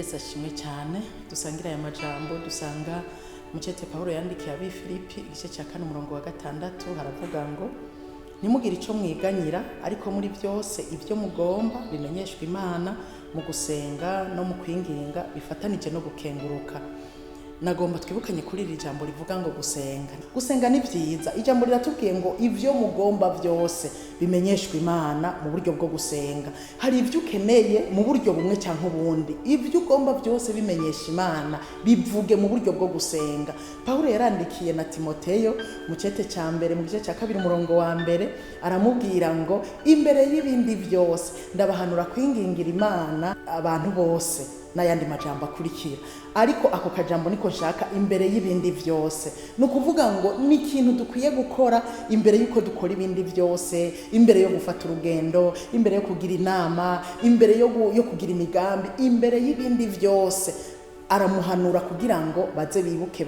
Yesu ashimwe cyane. Dusangira aya majambo dusanga mu cete Paulo yandikiye abi Filipi igice cya 4:6 haravuga ngo ntimugire icyo mwiganyira ariko muri byose ibyo mugomba bimenyeshwa Imana mu gusenga no mu kwinginga bifatanije no gukenguruka. Nagomba twibukanye kuri iri jambo rivuga ngo gusenga ni byiza. Ijambo riratubwiye ngo ivyo mugomba byose bimenyeshwa Imana mu buryo bwo gusenga. Hari ivyo ukeneye mu buryo bumwe cyangwa ubundi, ivyo ugomba byose bimenyesha Imana bivuge mu buryo bwo gusenga. Paulo yarandikiye na Timoteyo mu cete cya mbere mu gice cya 2:1 aramubwira ngo imbere y'ibindi byose ndabahanura kwingingira Imana abantu bose n'ayandi majambo akurikira. Ariko ako kajambo niko nshaka imbere y'ibindi byose. Nukuvuga ngo ni ikintu dukwiye gukora imbere yuko dukora ibindi byose, imbere yo gufata urugendo, imbere yo kugira inama, imbere yo kugira imigambi, imbere y'ibindi byose. Aramuhanura kugira ngo baze bibuke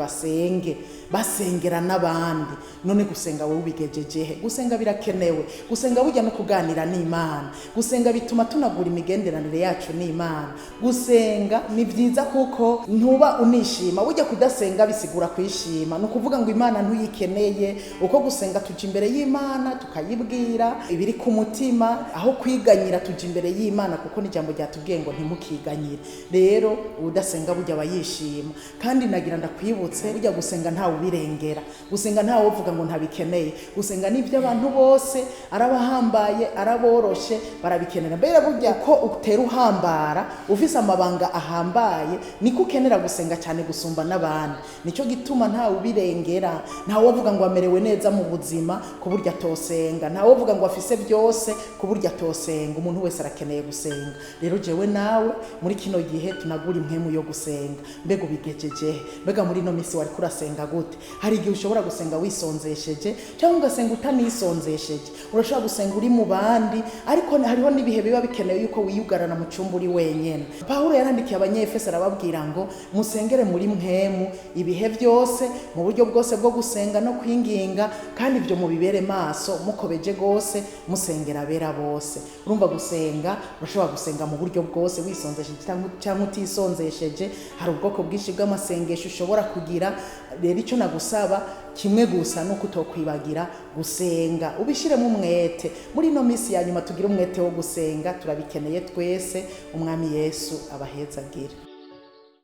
basengera n'abandi. None gusenga wowe ubigejejehe? Gusenga birakenewe. Gusenga burya no kuganira n'Imana. Gusenga bituma tunagura imigenderanire yacu n'Imana. Gusenga ni byiza kuko ntuba unishima. Burya kudasenga bisigura kwishima. No kuvuga ngo Imana ntuyikeneye. Uko gusenga tuje imbere y'Imana tukayibwira ibiri ku mutima, aho kwiganyira tuje imbere y'Imana kuko ni jambo ryatubwiye ngo ntimukiganyire. Rero udasenga burya bayishima. Kandi nagira ndakwibutse burya gusenga ntawe ubirengera. Gusenga ntawe uvuga ngo ntabikeneye. Gusenga nibyo abantu bose arabahambaye araboroshe barabikenera. Mbere burya ko utera uhambara ufise amabanga ahambaye niko ukenera gusenga cyane gusumba n'abandi. Nico gituma ntawe ubirengera. Ntawe uvuga ngo amerewe neza mu buzima ku burya tosenga. Ntawe uvuga ngo afise byose ku burya tosenga. Umuntu wese arakeneye gusenga. Rero jewe nawe muri kino gihe tunagura impemu yo gusenga. Mbega ubigejeje? Mbega muri no misi wari kurasenga gute? Hari igihe ushobora gusenga wisonzesheje cyangwa ugasenga utanisonzesheje. Urashobora gusenga uri mu bandi, ariko hariho nibihe biba bikenewe yuko wiyugarana mu cyumba uri wenyene. Paulo yarandikiye abanyefeso arababwira ngo musengere muri mpemu ibihe byose mu buryo bwose bwo gusenga no kwinginga, kandi ibyo mubibere maso mukobeje gose musengera abera bose. Urumva gusenga, urashobora gusenga mu buryo bwose wisonzesheje cyangwa utisonzesheje. Hari ubwoko bwinshi bw'amasengesho ushobora kugira. Rero icyo nagusaba kimwe gusa nuko utokwibagira gusenga, ubishiremo umwete. Muri no misi ya nyuma tugira umwete wo gusenga, turabikeneye twese. Umwami Yesu abahezagire.